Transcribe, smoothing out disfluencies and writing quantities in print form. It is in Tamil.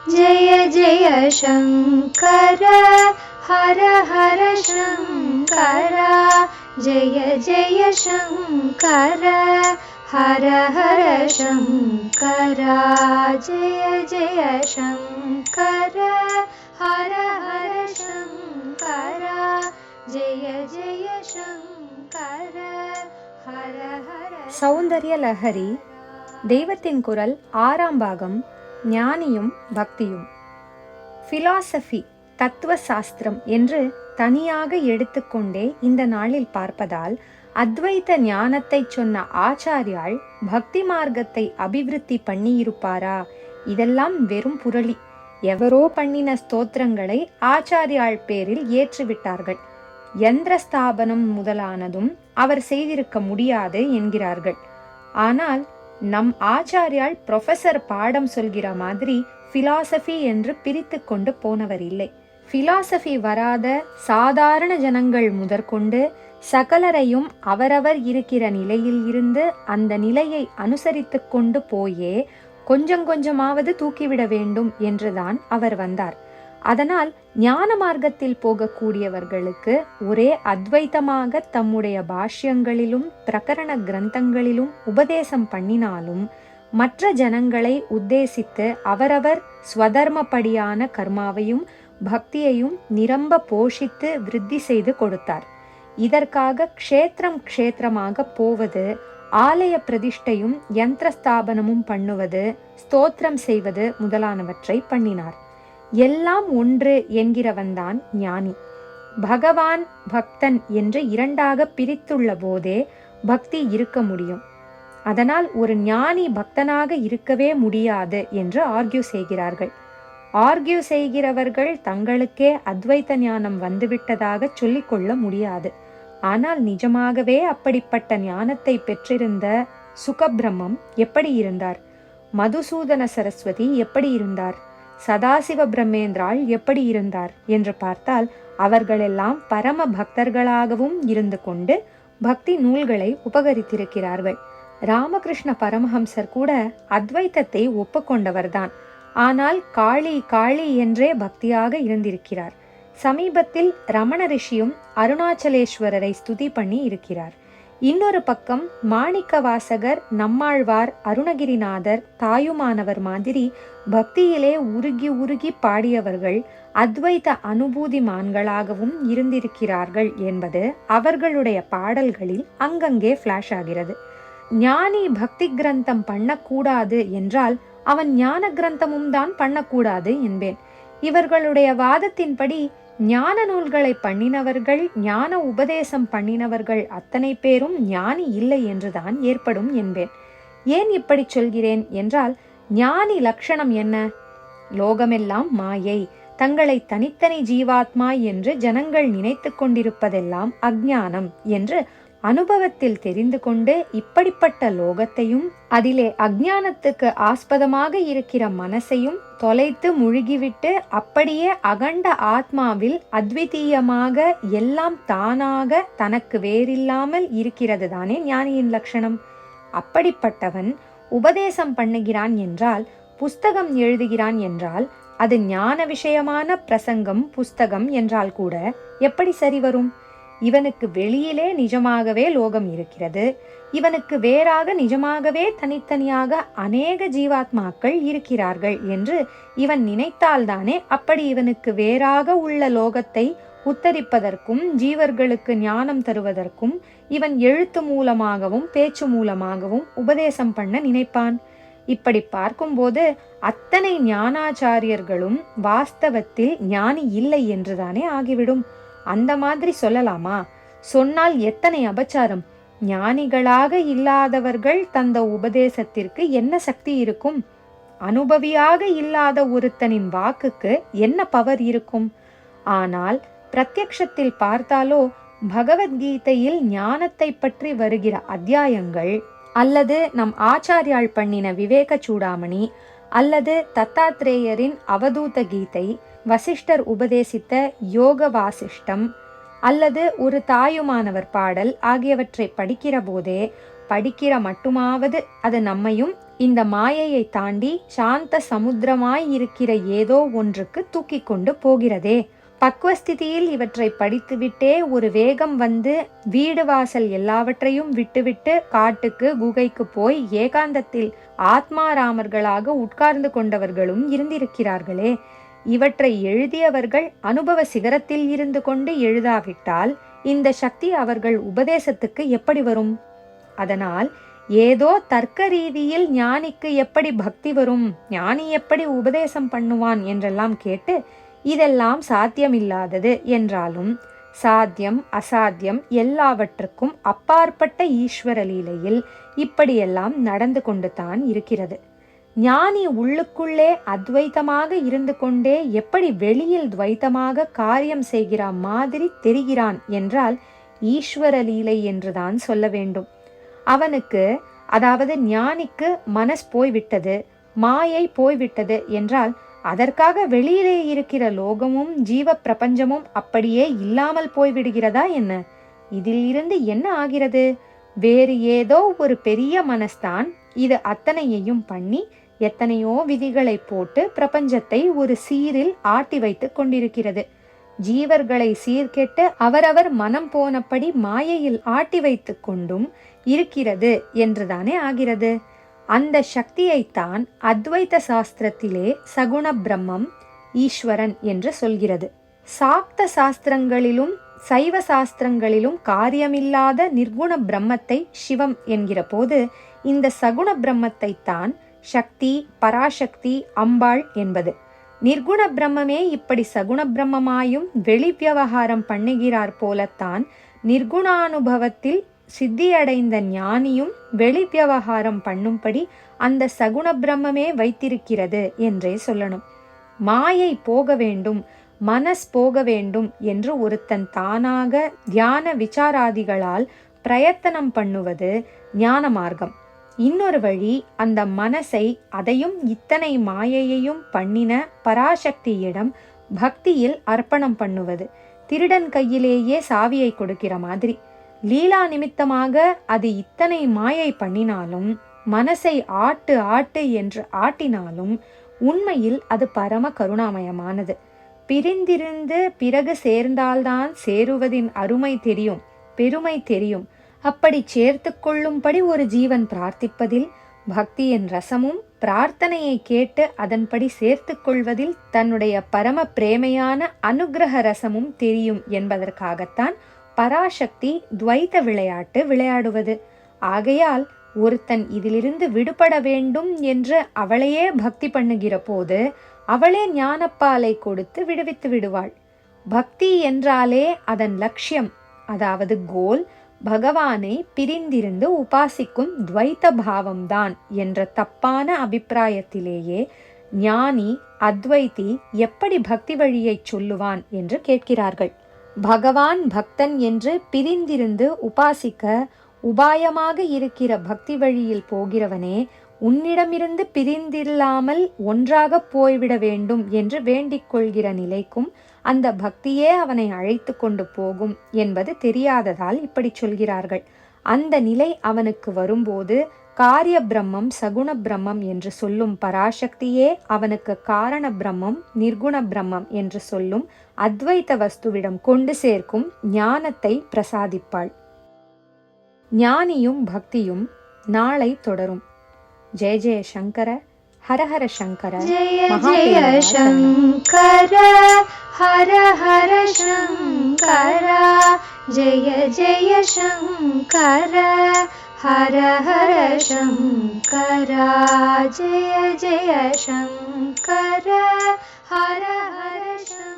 जय जय शङ्कर हर हर शङ्कर जय जय शङ्कर हर हर शङ्कर जय जय शङ्कर हर हर शङ्कर जय जय शङ्कर हर हर. சௌந்தர்ய லஹரி, தெய்வத்தின் குரல், 6ஆம் பாகம், ஞானியும் பக்தியும். பிலாசபி, தத்துவ சாஸ்திரம் என்று தனியாக எடுத்துக்கொண்டே இந்த நாளில் பார்ப்பதால் அத்வைத ஞானத்தை சொன்ன ஆச்சாரியால் பக்தி மார்க்கத்தை அபிவிருத்தி பண்ணியிருப்பாரா? இதெல்லாம் வெறும் புரளி. எவரோ பண்ணின ஸ்தோத்திரங்களை ஆச்சாரியால் பேரில் ஏற்றுவிட்டார்கள். யந்திர ஸ்தாபனம் முதலானதும் அவர் செய்திருக்க முடியாது என்கிறார்கள். ஆனால் நம் ஆச்சாரியால் ப்ரொஃபசர் பாடம் சொல்கிற மாதிரி பிலாசபி என்று பிரித்து கொண்டு போனவர் இல்லை. பிலாசபி வராத சாதாரண ஜனங்கள் முதற்கொண்டு சகலரையும் அவரவர் இருக்கிற நிலையில் இருந்து அந்த நிலையை அனுசரித்து கொண்டு போயே கொஞ்சம் கொஞ்சமாவது தூக்கிவிட வேண்டும் என்றுதான் அவர் வந்தார். அதனால் ஞான மார்க்கத்தில் போகக்கூடியவர்களுக்கு ஒரே அத்வைத்தமாக தம்முடைய பாஷ்யங்களிலும் பிரகரண கிரந்தங்களிலும் உபதேசம் பண்ணினாலும் மற்ற ஜனங்களை உத்தேசித்து அவரவர் ஸ்வதர்மப்படியான கர்மாவையும் பக்தியையும் நிரம்ப போஷித்து விருத்தி செய்து கொடுத்தார். இதற்காக க்ஷேத்திரம் க்ஷேத்திரமாக போவது, ஆலய பிரதிஷ்டையும் யந்திர ஸ்தாபனமும் பண்ணுவது, ஸ்தோத்திரம் செய்வது முதலானவற்றை பண்ணினார். எல்லாம் ஒன்று என்கிறவன்தான் ஞானி. பகவான் பக்தன் என்று இரண்டாக பிரித்துள்ள போதே பக்தி இருக்க முடியும். அதனால் ஒரு ஞானி பக்தனாக இருக்கவே முடியாது என்று ஆர்கியூ செய்கிறார்கள். ஆர்கியூ செய்கிறவர்கள் தங்களுக்கே அத்வைத ஞானம் வந்துவிட்டதாக சொல்லிக்கொள்ள முடியாது. ஆனால் நிஜமாகவே அப்படிப்பட்ட ஞானத்தை பெற்றிருந்த சுகபிரம்மம் எப்படி இருந்தார்? மதுசூதன சரஸ்வதி எப்படி இருந்தார்? சதாசிவ பிரம்மேந்திராள் எப்படி இருந்தார் என்று பார்த்தால் அவர்களெல்லாம் பரம பக்தர்களாகவும் இருந்து கொண்டு பக்தி நூல்களை உபகரித்திருக்கிறார்கள். ராமகிருஷ்ண பரமஹம்சர் கூட அத்வைத்தத்தை ஒப்புக்கொண்டவர்தான். ஆனால் காளி காளி என்றே பக்தியாக இருந்திருக்கிறார். சமீபத்தில் ரமண ரிஷியும் அருணாச்சலேஸ்வரரை ஸ்துதி பண்ணி இருக்கிறார். இன்னொரு பக்கம் மாணிக்க வாசகர், நம்மாழ்வார், அருணகிரிநாதர், தாயுமானவர் மாதிரி பக்தியிலே உருகி உருகி பாடியவர்கள் அத்வைத அனுபூதிமான்களாகவும் இருந்திருக்கிறார்கள் என்பது அவர்களுடைய பாடல்களில் அங்கங்கே ஃபிளாஷ் ஆகிறது. ஞானி பக்தி கிரந்தம் பண்ணக்கூடாது என்றால் அவன் ஞான கிரந்தமும் தான் பண்ணக்கூடாது என்பேன். இவர்களுடைய வாதத்தின்படி ஞான நூல்களை பண்ணினவர்கள், ஞான உபதேசம் பண்ணினவர்கள் அத்தனை பேரும் ஞானி இல்லை என்றுதான் ஏற்படும் என்பேன். ஏன் இப்படி சொல்கிறேன் என்றால், ஞானி லட்சணம் என்ன? லோகமெல்லாம் மாயை, தங்களை தனித்தனி ஜீவாத்மா என்று ஜனங்கள் நினைத்து கொண்டிருப்பதெல்லாம் அஞ்ஞானம் என்று அனுபவத்தில் தெரிந்து கொண்டு இப்படிப்பட்ட லோகத்தையும் அதிலே அஞ்ஞானத்துக்கு ஆஸ்பதமாக இருக்கிற மனசையும் தொலைத்து முழுகிவிட்டு அப்படியே அகண்ட ஆத்மாவில் அத்விதீயமாக எல்லாம் தானாக தனக்கு வேறில்லாமல் இருக்கிறது தானே ஞானியின் லட்சணம். அப்படிப்பட்டவன் உபதேசம் பண்ணுகிறான் என்றால், புஸ்தகம் எழுதுகிறான் என்றால், அது ஞான விஷயமான பிரசங்கம் புஸ்தகம் என்றால் கூட எப்படி சரி வரும்? இவனுக்கு வெளியிலே நிஜமாகவே லோகம் இருக்கிறது, இவனுக்கு வேறாக நிஜமாகவே தனித்தனியாக அநேக ஜீவாத்மாக்கள் இருக்கிறார்கள் என்று இவன் நினைத்தால்தானே அப்படி இவனுக்கு வேறாக உள்ள லோகத்தை உத்தரிப்பதற்கும் ஜீவர்களுக்கு ஞானம் தருவதற்கும் இவன் எழுத்து மூலமாகவும் பேச்சு மூலமாகவும் உபதேசம் பண்ண நினைப்பான். இப்படி பார்க்கும்போது அத்தனை ஞானாச்சாரியர்களும் வாஸ்தவத்தில் ஞானி இல்லை என்றுதானே ஆகிவிடும். அந்த மாதிரி சொல்லலாமா? சொன்னால் எத்தனை அபச்சாரம்! ஞானிகளாக இல்லாதவர்கள் தந்த உபதேசத்திற்கு என்ன சக்தி இருக்கும்? அனுபவியாக இல்லாத ஒருத்தனின் வாக்குக்கு என்ன பவர் இருக்கும்? ஆனால் பிரத்யக்ஷத்தில் பார்த்தாலோ பகவத்கீதையில் ஞானத்தை பற்றி வருகிற அத்தியாயங்கள், அல்லது நம் ஆச்சாரியால் பண்ணின விவேக சூடாமணி, அல்லது தத்தாத்ரேயரின் அவதூத கீதை, வசிஷ்டர் உபதேசித்த யோக வாசிஷ்டம், அல்லது ஒரு தாயுமானவர் பாடல் ஆகியவற்றை படிக்கிற போதே படிக்கிற மட்டுமாவது அது நம்மையும் இந்த மாயையை தாண்டி சாந்த சமுத்திரமாய் இருக்கிற ஏதோ ஒன்றுக்கு தூக்கி கொண்டு போகிறதே. பக்குவஸ்திதியில் இவற்றை படித்துவிட்டே ஒரு வேகம் வந்து வீடு வாசல் எல்லாவற்றையும் விட்டுவிட்டு காட்டுக்கு குகைக்கு போய் ஏகாந்தத்தில் ஆத்மாராமர்களாக உட்கார்ந்து கொண்டவர்களும் இருந்திருக்கிறார்களே. இவற்றை எழுதியவர்கள் அனுபவ சிகரத்தில் இருந்து கொண்டு எழுதாவிட்டால் இந்த சக்தி அவர்கள் உபதேசத்துக்கு எப்படி வரும்? அதனால் ஏதோ தர்க்க ரீதியில் ஞானிக்கு எப்படி பக்தி வரும், ஞானி எப்படி உபதேசம் பண்ணுவான் என்றெல்லாம் கேட்டு இதெல்லாம் சாத்தியமில்லாதது என்றாலும் சாத்தியம் அசாத்தியம் எல்லாவற்றுக்கும் அப்பாற்பட்ட ஈஸ்வர லீலையில் இப்படியெல்லாம் நடந்து கொண்டு தான் இருக்கிறது. ஞானி உள்ளுக்குள்ளே அத்வைத்தமாக இருந்து கொண்டே எப்படி வெளியில் துவைத்தமாக காரியம் செய்கிற மாதிரி தெரிகிறான் என்றால் ஈஸ்வர லீலை என்றுதான் சொல்ல வேண்டும். அவனுக்கு, அதாவது ஞானிக்கு மனஸ் போய்விட்டது, மாயை போய்விட்டது என்றால் அதற்காக வெளியிலே இருக்கிற லோகமும் ஜீவ பிரபஞ்சமும் அப்படியே இல்லாமல் போய்விடுகிறதா என்ன? இதில் இருந்து என்ன ஆகிறது? வேறு ஏதோ ஒரு பெரிய மனஸ்தான் இது அத்தனையையும் பண்ணி எத்தனையோ விதிகளை போட்டு பிரபஞ்சத்தை ஒரு சீரில் ஆட்டி வைத்து கொண்டிருக்கிறது. ஜீவர்களை சீர்கெட்டு அவரவர் மனம் போனபடி மாயையில் ஆட்டி வைத்து கொண்டும் இருக்கிறது என்றுதானே ஆகிறது. அந்த சக்தியைத்தான் அத்வைத சாஸ்திரத்திலே சகுண பிரம்மம் ஈஸ்வரன் என்று சொல்கிறது. சாக்த சாஸ்திரங்களிலும் சைவ சாஸ்திரங்களிலும் காரியமில்லாத நிர்குண பிரம்மத்தை சிவம் என்கிற போது இந்த சகுண பிரம்மத்தை தான் சக்தி, பராசக்தி, அம்பாள் என்பது. நிர்குண பிரம்மமே இப்படி சகுண பிரம்மமாயும் வெளி விவகாரம் பண்ணுகிறார் போலத்தான் நிர்குணானுபவத்தில் சித்தியடைந்த ஞானியும் வெளி விவகாரம் பண்ணும்படி அந்த சகுண பிரம்மமே வைத்திருக்கிறது என்றே சொல்லணும். மாயை போக வேண்டும், மனஸ் போக வேண்டும் என்று ஒருத்தன் தானாக தியான விசாராதிகளால் பிரயத்தனம் பண்ணுவது ஞான மார்க்கம். இன்னொரு வழி அந்த மனசை, அதையும் இத்தனை மாயையையும் பண்ணின பராசக்தியிடம் பக்தியில் அர்ப்பணம் பண்ணுவது. திருடன் கையிலேயே சாவியை கொடுக்கிற மாதிரி. லீலா நிமித்தமாக அது இத்தனை மாயை பண்ணினாலும், மனசை ஆட்டு ஆட்டு என்று ஆட்டினாலும் உண்மையில் அது பரம கருணாமயமானது. பிரிந்திருந்து பிறகு சேர்ந்தால்தான் சேருவதின் அருமை தெரியும், பெருமை தெரியும். அப்படி சேர்த்து கொள்ளும்படி ஒரு ஜீவன் பிரார்த்திப்பதில் பக்தியின் ரசமும் பிரார்த்தனையை கேட்டு அதன்படி சேர்த்து கொள்வதில் தன்னுடைய பரம பிரேமையான அனுகிரக ரசமும் தெரியும் என்பதற்காகத்தான் பராசக்தி துவைத்த விளையாட்டு விளையாடுவது. ஆகையால் ஒருத்தன் இதிலிருந்து விடுபட வேண்டும் என்று அவளையே பக்தி பண்ணுகிற போது அவளே ஞானப்பாலை கொடுத்து விடுவித்து விடுவாள். பக்தி என்றாலே அதன் லட்சியம், அதாவது கோல், பகவானை பிரிந்திருந்து உபாசிக்கும் துவைத்த பாவம்தான் என்ற தப்பான அபிப்பிராயத்திலேயே ஞானி அத்வைதி எப்படி பக்தி வழியை சொல்லுவான் என்று கேட்கிறார்கள். பகவான் பக்தன் என்று பிரிந்திருந்து உபாசிக்க உபாயமாக இருக்கிற பக்தி வழியில் போகிறவனே உன்னிடமிருந்து பிரிந்தில்லாமல் ஒன்றாக போய்விட வேண்டும் என்று வேண்டிக் கொள்கிற நிலைக்கும் அந்த பக்தியே அவனை அழைத்து கொண்டு போகும் என்பது தெரியாததால் இப்படி சொல்கிறார்கள். அந்த நிலை அவனுக்கு வரும்போது காரிய பிரம்மம், சகுண பிரம்மம் என்று சொல்லும் பராசக்தியே அவனுக்கு காரண பிரம்மம், நிர்குண பிரம்மம் என்று சொல்லும் அத்வைத வஸ்துவிடம் கொண்டு சேர்க்கும் ஞானத்தை பிரசாதிப்பாள். ஞானியும் பக்தியும் நாளை தொடரும். ஜெய ஜெய சங்கர, ஹர ஹர சங்கர, ஜெய ஜெய சங்கர, ஹர ஹர சங்கர, ஜெய ஜெய சங்கர, ஹர ஹர சங்கர, ஜெய ஜெய சங்கர, ஹர ஹர சங்கர.